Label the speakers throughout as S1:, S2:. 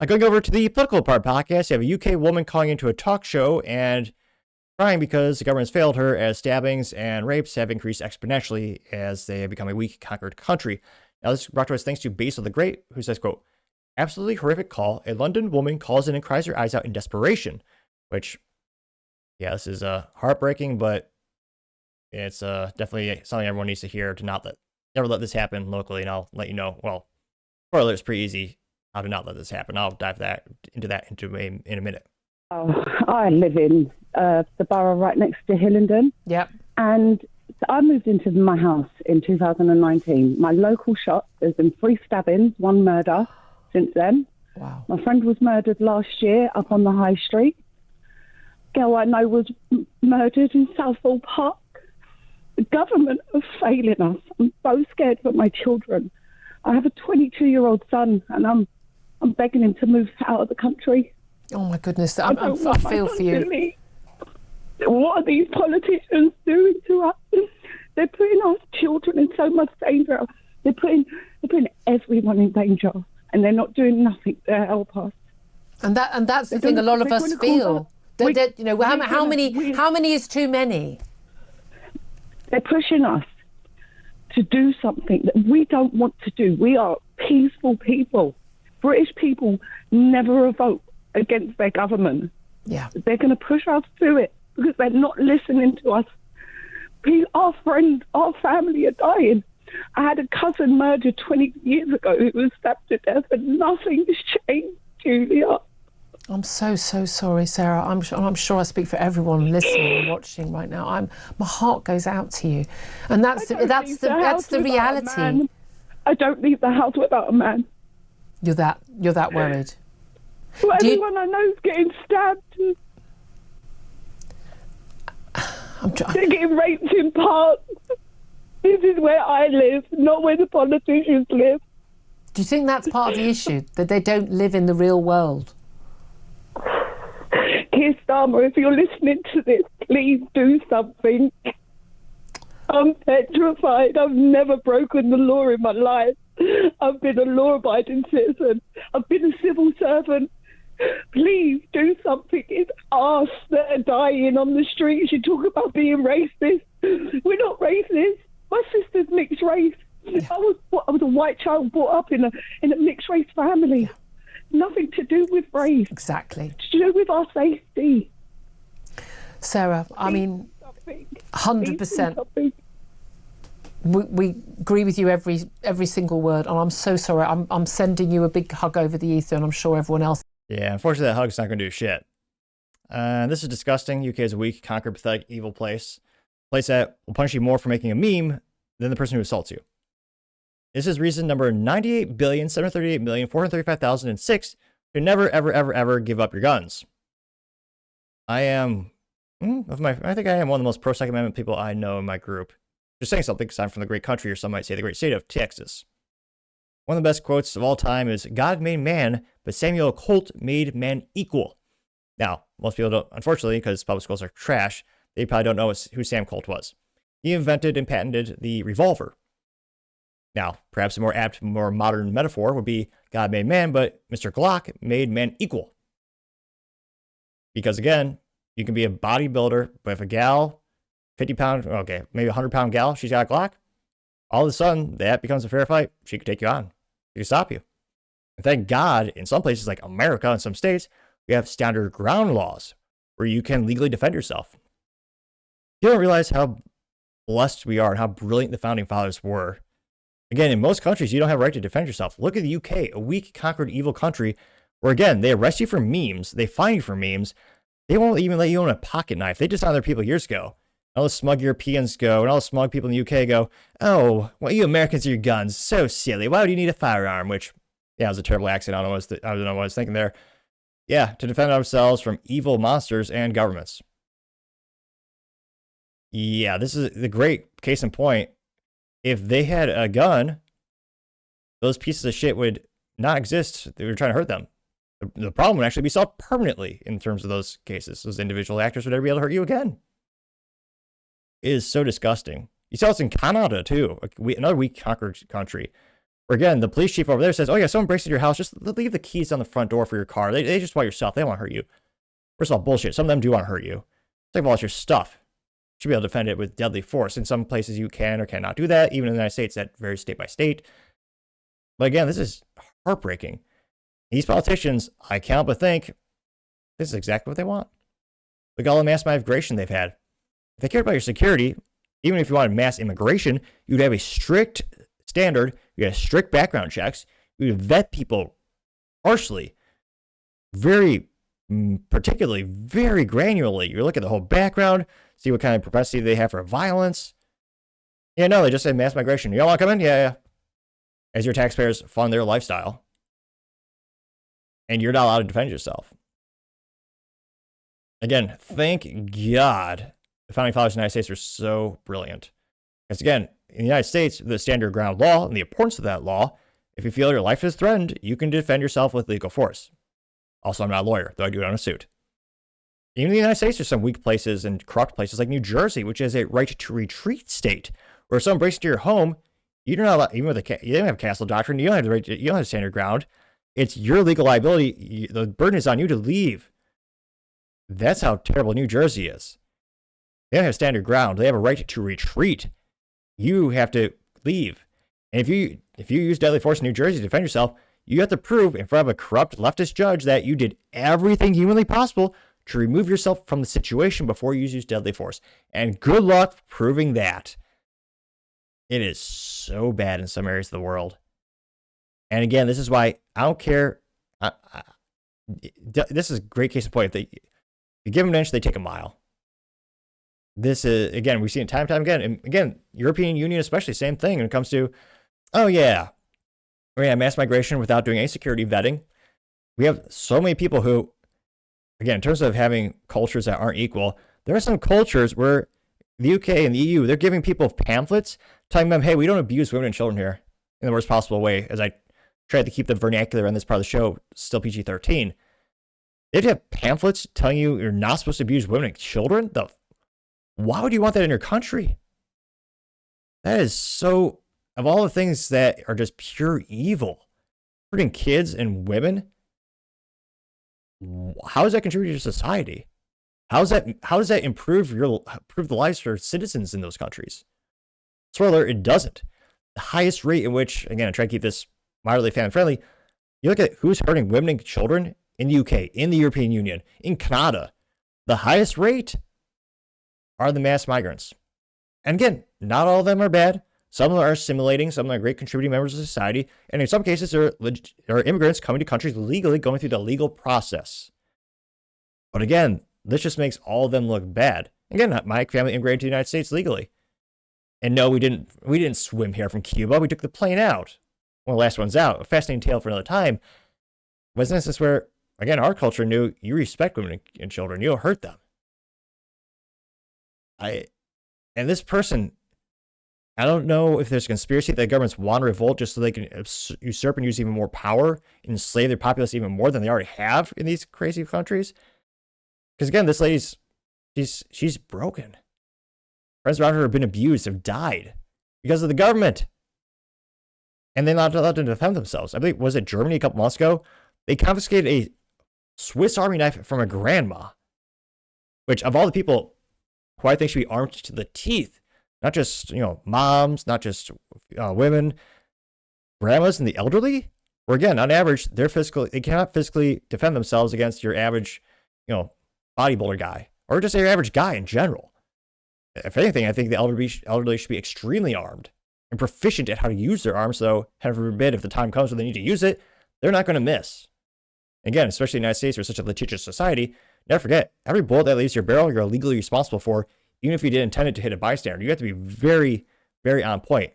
S1: Going over to the political part podcast, you have a UK woman calling into a talk show and crying because the government has failed her as stabbings and rapes have increased exponentially as they have become a weak, conquered country. Now, this is brought to us thanks to Basil the Great, who says, quote, absolutely horrific call. A London woman calls in and cries her eyes out in desperation, which, yeah, this is heartbreaking, but it's definitely something everyone needs to hear to never let this happen locally. And I'll let you know, well, spoiler, it's pretty easy how to not let this happen. I'll dive into in a minute.
S2: Oh, I live in the borough right next to Hillingdon.
S3: Yep.
S2: And I moved into my house in 2019. My local shop, there's been 3 stabbings, 1 murder since then.
S3: Wow.
S2: My friend was murdered last year up on the high street. Girl I know was murdered in Southall Park. The government are failing us. I'm so scared for my children. I have a 22-year-old son, and I'm begging him to move out of the country.
S3: Oh my goodness, I feel for you.
S2: What are these politicians doing to us? They're putting our children in so much danger. They're putting everyone in danger, and they're not doing nothing to help us.
S3: And that's the thing a lot of us feel. How many is too many?
S2: They're pushing us to do something that we don't want to do. We are peaceful people. British people never vote against their government.
S3: Yeah.
S2: They're going to push us to it because they're not listening to us. Our friends, our family are dying. I had a cousin murdered 20 years ago who was stabbed to death, and nothing's changed, Julia.
S3: I'm so sorry, Sarah. I'm sure I speak for everyone listening and watching right now. My heart goes out to you, and that's the reality.
S2: I don't leave the house without a man.
S3: You're that worried.
S2: Well, everyone I know is getting stabbed. They're getting raped in parks. This is where I live, not where the politicians live.
S3: Do you think that's part of the issue, that they don't live in the real world?
S2: Keir Starmer, if you're listening to this, please do something. I'm petrified. I've never broken the law in my life. I've been a law-abiding citizen. I've been a civil servant. Please do something. It's us that are dying on the streets. You talk about being racist. We're not racist. My sister's mixed race. Yeah. I was a white child brought up in a mixed race family. Yeah. Nothing to do with race.
S3: Exactly.
S2: To do with our safety.
S3: Sarah, I mean, 100%. We agree with you every single word, and I'm so sorry. I'm sending you a big hug over the ether, and I'm sure everyone else.
S1: Yeah, unfortunately, that hug's not going to do shit. This is disgusting. UK is a weak, conquered, pathetic, evil place. A place that will punish you more for making a meme than the person who assaults you. This is reason number 98,738,435,006 to never, ever, ever, ever give up your guns. I think I am one of the most pro-Second Amendment people I know in my group. Just saying something because I'm from the great country, or some might say the great state of Texas. One of the best quotes of all time is, God made man, but Samuel Colt made man equal. Now, most people don't, unfortunately, because public schools are trash, they probably don't know who Sam Colt was. He invented and patented the revolver. Now, perhaps a more apt, more modern metaphor would be, God made man, but Mr. Glock made man equal. Because again, you can be a bodybuilder, but if a gal, 50-pound, okay, maybe 100-pound gal, she's got a Glock, all of a sudden, that becomes a fair fight. She could take you on. She could stop you. And thank God, in some places like America, in some states, we have standard ground laws where you can legally defend yourself. You don't realize how blessed we are and how brilliant the founding fathers were. Again, in most countries, you don't have a right to defend yourself. Look at the UK, a weak, conquered, evil country where, again, they arrest you for memes. They fine you for memes. They won't even let you own a pocket knife. They disarmed their people years ago. All the smug Europeans go, and all the smug people in the UK go, oh, well, you Americans are your guns. So silly. Why would you need a firearm? Which, yeah, it was a terrible accent. I don't know what I was thinking there. Yeah, to defend ourselves from evil monsters and governments. Yeah, this is the great case in point. If they had a gun, those pieces of shit would not exist. They were trying to hurt them. The problem would actually be solved permanently in terms of those cases. Those individual actors would never be able to hurt you again. It is so disgusting. You saw this in Canada, too. Another weak conquered country, Where again, the police chief over there says, oh yeah, someone breaks into your house, just leave the keys on the front door for your car. They just want your stuff. They don't want to hurt you. First of all, bullshit. Some of them do want to hurt you. Second of all, it's your stuff. You should be able to defend it with deadly force. In some places you can or cannot do that. Even in the United States, that varies state by state. But again, this is heartbreaking. These politicians, I can't but think, this is exactly what they want. Look at all the mass migration they've had. If they cared about your security, even if you wanted mass immigration, you'd have a strict standard, you have strict background checks, you would vet people harshly, very particularly, very granularly. You look at the whole background, see what kind of propensity they have for violence. Yeah, no, they just say mass migration. You all want to come in? Yeah. As your taxpayers fund their lifestyle. And you're not allowed to defend yourself. Again, thank God the founding fathers of the United States are so brilliant. Because again, in the United States, the stand your ground law and the importance of that law, if you feel your life is threatened, you can defend yourself with legal force. Also, I'm not a lawyer, though I do it on a suit. Even in the United States, there's some weak places and corrupt places like New Jersey, which is a right to retreat state, where if someone breaks into your home, you don't allow, even with you don't have castle doctrine, you don't have the right to, you don't have to stand your ground. It's your legal liability. The burden is on you to leave. That's how terrible New Jersey is. They don't have stand your ground. They have a right to retreat. You have to leave. And if you use deadly force in New Jersey to defend yourself, you have to prove in front of a corrupt leftist judge that you did everything humanly possible to remove yourself from the situation before you use deadly force. And good luck proving that. It is so bad in some areas of the world. And again, this is why I don't care. This is a great case in point. If you give them an inch, they take a mile. This is, again, we've seen it time and time again. And again, European Union especially, same thing when it comes to, oh yeah, mass migration without doing any security vetting. We have so many people who, again, in terms of having cultures that aren't equal, there are some cultures where the UK and the EU, they're giving people pamphlets telling them, hey, we don't abuse women and children here in the worst possible way, as I tried to keep the vernacular on this part of the show still PG-13. They'd have pamphlets telling you you're not supposed to abuse women and children? Why would you want that in your country? That is so, of all the things that are just pure evil, hurting kids and women, how does that contribute to society? How does that improve the lives for citizens in those countries? Spoiler, it doesn't. The highest rate in which, again, I try to keep this moderately family friendly, you look at who's hurting women and children in the UK, in the European Union, in Canada, the highest rate are the mass migrants. And again, not all of them are bad. Some of them are assimilating, some of them are great contributing members of society, and in some cases, there are immigrants coming to countries legally, going through the legal process. But again, this just makes all of them look bad. Again, my family immigrated to the United States legally. And no, we didn't swim here from Cuba. We took the plane out. One of the last ones out. A fascinating tale for another time. But this is where, again, our culture knew you respect women and children. You don't hurt them. And this person, I don't know if there's a conspiracy that the governments want to revolt just so they can usurp and use even more power, enslave their populace even more than they already have in these crazy countries. Because again, this lady's, she's broken. Friends around her have been abused, have died because of the government. And they're not allowed to defend themselves. I believe, was it Germany a couple months ago? They confiscated a Swiss Army knife from a grandma, which of all the people who I think should be armed to the teeth, not just, moms, not just women, grandmas and the elderly, where again, on average, they cannot physically defend themselves against your average, bodybuilder guy, or just your average guy in general. If anything, I think the elderly should be extremely armed and proficient at how to use their arms, so heaven forbid, if the time comes when they need to use it, they're not going to miss. Again, especially in the United States, we're such a litigious society. Never forget, every bullet that leaves your barrel, you're legally responsible for, even if you didn't intend it to hit a bystander. You have to be very, very on point.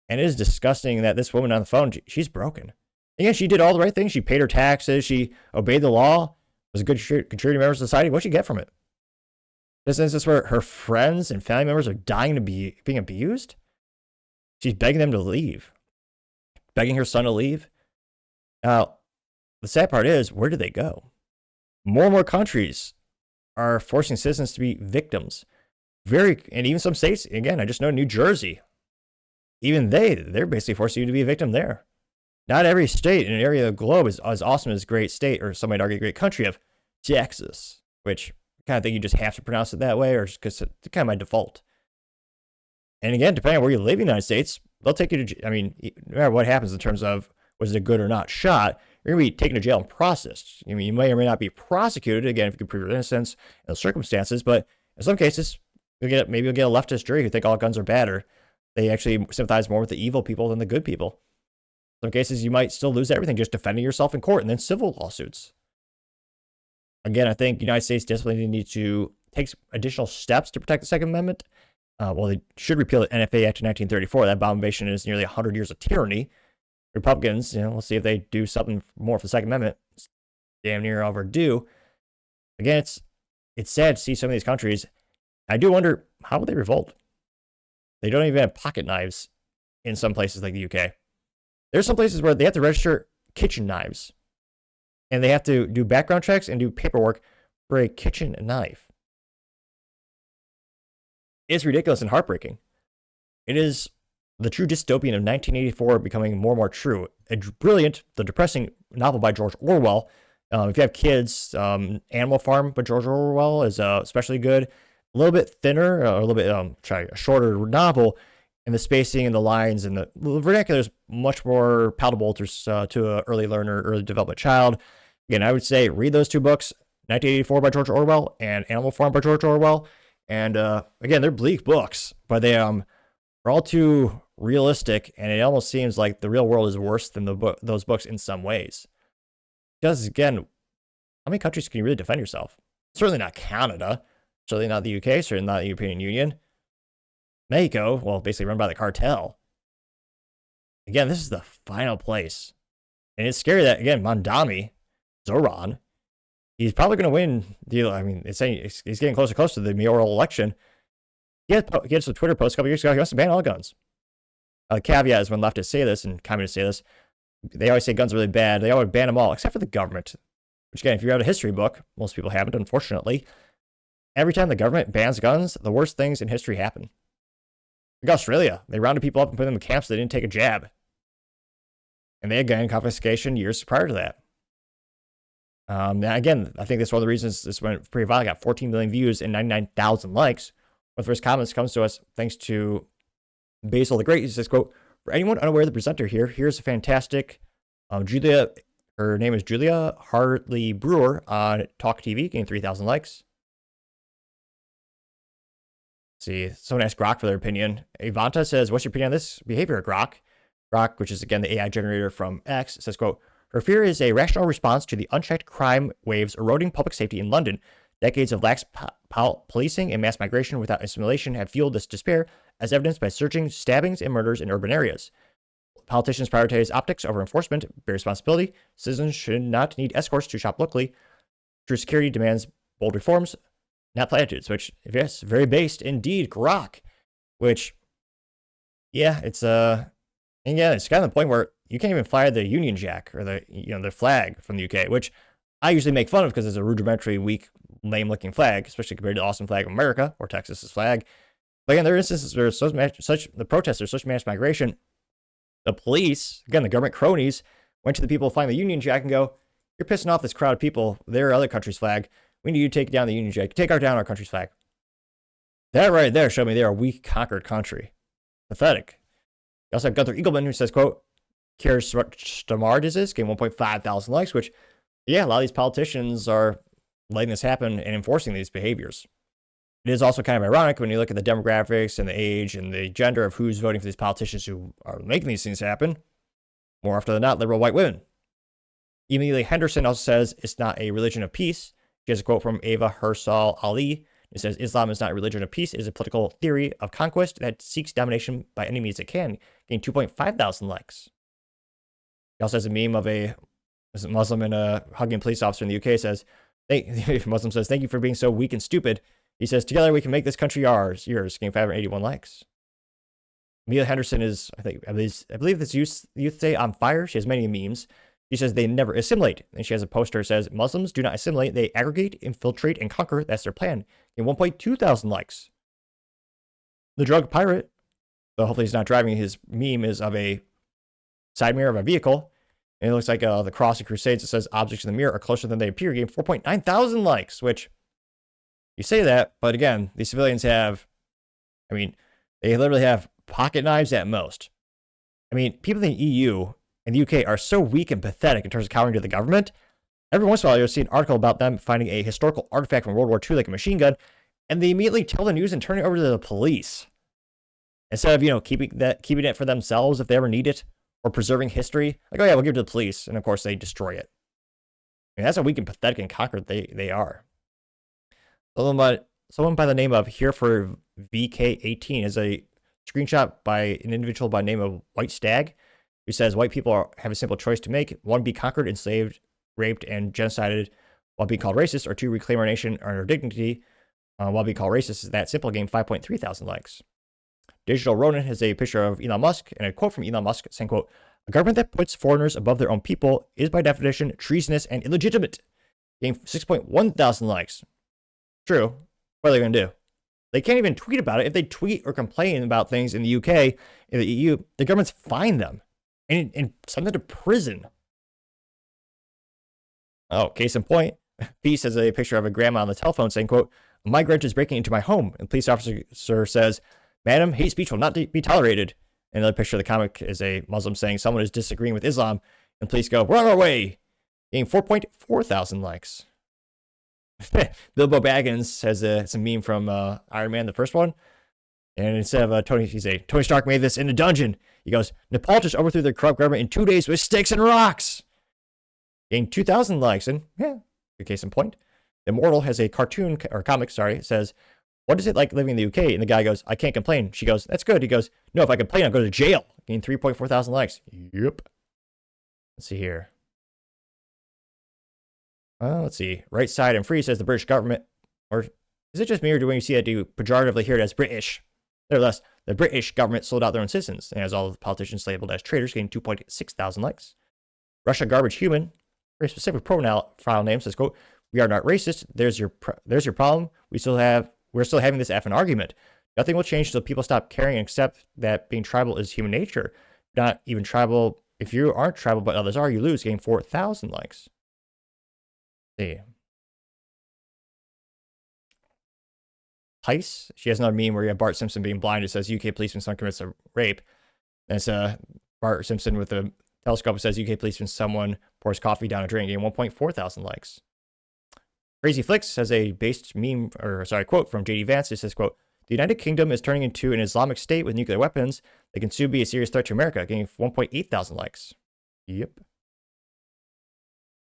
S1: And it is disgusting that this woman on the phone, she's broken. Again, she did all the right things. She paid her taxes. She obeyed the law, was a good contributing member of society. What'd she get from it? This instance where her friends and family members are dying to be being abused? She's begging them to leave. Begging her son to leave. Now, the sad part is, where do they go? More and more countries are forcing citizens to be victims. And even some states, again, I just know New Jersey. even they're basically forcing you to be a victim there. Not every state in an area of the globe is as awesome as great state, or some might argue great country of Texas, which I kind of think you just have to pronounce it that way, or just because it's kind of my default. And again, depending on where you live in the United States, they'll take you to, I mean, no matter what happens in terms of was it a good or not shot, you're going to be taken to jail and processed. I mean, you may or may not be prosecuted, again, if you can prove your innocence in those circumstances, but in some cases, maybe you'll get a leftist jury who think all guns are bad, or they actually sympathize more with the evil people than the good people. In some cases, you might still lose everything just defending yourself in court and then civil lawsuits. Again, I think the United States definitely needs to take additional steps to protect the Second Amendment. Well, they should repeal the NFA Act of 1934. That abomination is nearly 100 years of tyranny. Republicans, we'll see if they do something more for the Second Amendment. It's damn near overdue. Again, it's sad to see some of these countries. I do wonder, how would they revolt? They don't even have pocket knives in some places like the UK. There's some places where they have to register kitchen knives. And they have to do background checks and do paperwork for a kitchen knife. It's ridiculous and heartbreaking. It is the true dystopian of 1984 becoming more and more true. A brilliant, the depressing novel by George Orwell. If you have kids, Animal Farm by George Orwell is especially good. A little bit thinner, a little bit a shorter novel, and the spacing and the lines and the vernacular is much more palatable to an early learner, early development child. Again, I would say read those two books, 1984 by George Orwell and Animal Farm by George Orwell. And again, they're bleak books, but they are all too realistic, and it almost seems like the real world is worse than those books in some ways. Because again, how many countries can you really defend yourself? Certainly not Canada, certainly not the UK, certainly not the European Union. Mexico, well, basically run by the cartel. Again, this is the final place. And it's scary that, again, Mondami, Zoran, he's probably going to win. I mean, it's saying he's getting closer and closer to the mayoral election. He had some Twitter posts a couple years ago. He wants to ban all guns. The caveat is when leftists say this and communists say this, they always say guns are really bad. They always ban them all, except for the government. Which, again, if you read a history book, most people haven't, unfortunately. Every time the government bans guns, the worst things in history happen. Like Australia, they rounded people up and put them in camps so they didn't take a jab. And they had gun confiscation years prior to that. Again, I think that's one of the reasons this went pretty viral. Got 14 million views and 99,000 likes. One of the first comments comes to us thanks to Basil the Great. He says, quote, for anyone unaware of the presenter here, here's a fantastic Julia, her name is Julia Hartley Brewer on Talk TV, getting 3,000 likes. Let's see, someone asked Grok for their opinion. Ivanta says, what's your opinion on this behavior, Grok? Grok, which is again the AI generator from X, says, quote, her fear is a rational response to the unchecked crime waves eroding public safety in London. Decades of lax policing and mass migration without assimilation have fueled this despair, as evidenced by surging stabbings and murders in urban areas. Politicians prioritize optics over enforcement, bear responsibility. Citizens should not need escorts to shop locally. True security demands bold reforms, not platitudes, which, yes, very based indeed, Grok. Which, yeah, it's and yeah, it's kind of the point where you can't even fly the Union Jack or the flag from the UK, which I usually make fun of because it's a rudimentary, weak, lame-looking flag, especially compared to the awesome flag of America or Texas's flag. But again, there are instances where the protesters, such mass migration, the police, again, the government cronies, went to the people flying the Union Jack and go, you're pissing off this crowd of people. They're other country's flag. We need you to take down the Union Jack. Take down our country's flag. That right there showed me they're a weak, conquered country. Pathetic. You also have Gunther Eagleman, who says, quote, Keir Starmer does this, getting 1.5 thousand likes, which, yeah, a lot of these politicians are letting this happen and enforcing these behaviors. It is also kind of ironic when you look at the demographics and the age and the gender of who's voting for these politicians who are making these things happen. More often than not, liberal white women. Emilia Henderson also says it's not a religion of peace. She has a quote from Ava Hersal Ali. It says, Islam is not a religion of peace. It is a political theory of conquest that seeks domination by any means it can, getting 2.5 thousand likes. He also has a meme of a Muslim and a hugging police officer in the UK says, Muslim says, thank you for being so weak and stupid. He says, together we can make this country yours, getting 581 likes. Amelia Henderson is, I believe this youth say on fire. She has many memes. She says they never assimilate. And she has a poster that says, Muslims do not assimilate. They aggregate, infiltrate, and conquer. That's their plan. In 1.2 thousand likes. The drug pirate, So hopefully he's not driving. His meme is of a side mirror of a vehicle. And it looks like the cross of Crusades. It says objects in the mirror are closer than they appear. Gained 4.9 thousand likes, which you say that, but again, these civilians have, I mean, they literally have pocket knives at most. I mean, people in the EU and the UK are so weak and pathetic in terms of cowering to the government. Every once in a while, you'll see an article about them finding a historical artifact from World War II, like a machine gun, and they immediately tell the news and turn it over to the police. Instead of, keeping it for themselves if they ever need it, or preserving history, like, oh yeah, we'll give it to the police, and of course they destroy it. I mean, that's how weak and pathetic and conquered they are. Someone by the name of Here for VK18 is a screenshot by an individual by the name of White Stag, who says white people have a simple choice to make: one, be conquered, enslaved, raped, and genocided while being called racist, or two, reclaim our nation and our dignity while being called racist. Is that simple? Gained 5.3 thousand likes. Digital Ronin has a picture of Elon Musk and a quote from Elon Musk saying, quote, "A government that puts foreigners above their own people is by definition treasonous and illegitimate." Gained 6.1 thousand likes. True. What are they going to do? They can't even tweet about it. If they tweet or complain about things in the UK, in the EU, the governments fine them and send them to prison. Oh, case in point, Peace has a picture of a grandma on the telephone saying, quote, "A migrant is breaking into my home." And the police officer says, "Madam, hate speech will not be tolerated." And another picture of the comic is a Muslim saying someone is disagreeing with Islam. And police go, "We're on our way." Getting 4.4 thousand likes. Bilbo Baggins has a meme from Iron Man, the first one. And instead of Tony Stark made this in a dungeon. He goes, "Nepal just overthrew their corrupt government in 2 days with sticks and rocks." Getting 2,000 likes. And yeah, good case in point. Immortal has a cartoon or comic, it says, "What is it like living in the UK?" And the guy goes, "I can't complain." She goes, "That's good." He goes, "No, if I complain, I'll go to jail." Getting 3.4 thousand likes. Yep. Let's see here. Let's see. Right Side and Free says the British government, or is it just me, or do when you see that, do you pejoratively hear it as British? Nevertheless, the British government sold out their own citizens and has all the politicians labeled as traitors, getting 2.6 thousand likes. Russia Garbage Human, very specific profile name, says, quote, "We are not racist. There's your problem. We're still having this effing argument. Nothing will change until people stop caring and accept that being tribal is human nature. Not even tribal. If you aren't tribal but others are, you lose." Getting 4,000 likes. Let's see. Heist, she has another meme where you have Bart Simpson being blind. It says UK policeman son commits a rape. And it's Bart Simpson with a telescope. It says UK policeman someone pours coffee down a drain. Getting 1.4 thousand likes. Crazy Flicks has a based meme, quote from JD Vance. It says, quote, "The United Kingdom is turning into an Islamic state with nuclear weapons. They can soon be a serious threat to America." Getting 1.8 thousand likes. Yep.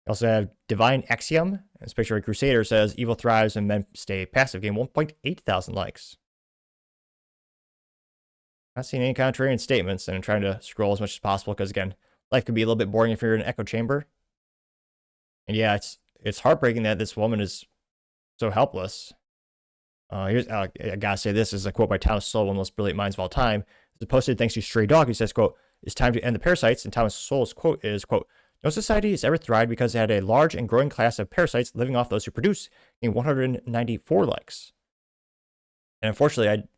S1: We also have Divine Axiom. This picture of a Crusader says, "Evil thrives and men stay passive." Getting 1.8 thousand likes. Not seeing any contrarian statements, and I'm trying to scroll as much as possible because, again, life could be a little bit boring if you're in an echo chamber. And yeah, it's heartbreaking that this woman is so helpless. I gotta say, this is a quote by Thomas Sowell, one of the most brilliant minds of all time. It's posted thanks to Stray Dog, who says, quote, "It's time to end the parasites." And Thomas Sowell's quote is, quote, "No society has ever thrived because it had a large and growing class of parasites living off those who produce," in 194 likes. And unfortunately,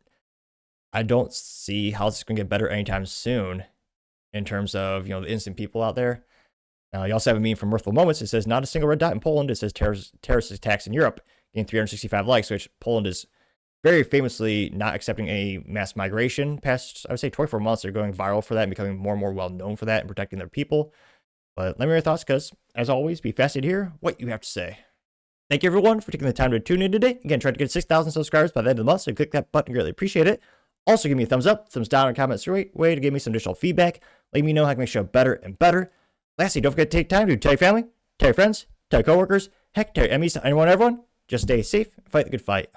S1: I don't see how this is going to get better anytime soon in terms of, the innocent people out there. You also have a meme from Mirthful Moments. It says, "Not a single red dot in Poland." It says terrorist attacks in Europe, getting 365 likes, which Poland is very famously not accepting any mass migration. Past, I would say, 24 months, they're going viral for that and becoming more and more well known for that and protecting their people. But let me know your thoughts, because, as always, be fascinated to hear what you have to say. Thank you, everyone, for taking the time to tune in today. Again, try to get 6,000 subscribers by the end of the month, so click that button. Greatly appreciate it. Also, give me a thumbs up, thumbs down, and comments. Great way to give me some additional feedback. Let me know how I can make the show better and better. Lastly, don't forget to take time to tell your family, tell your friends, tell your coworkers, heck, tell your enemies, to anyone, everyone. Just stay safe and fight the good fight.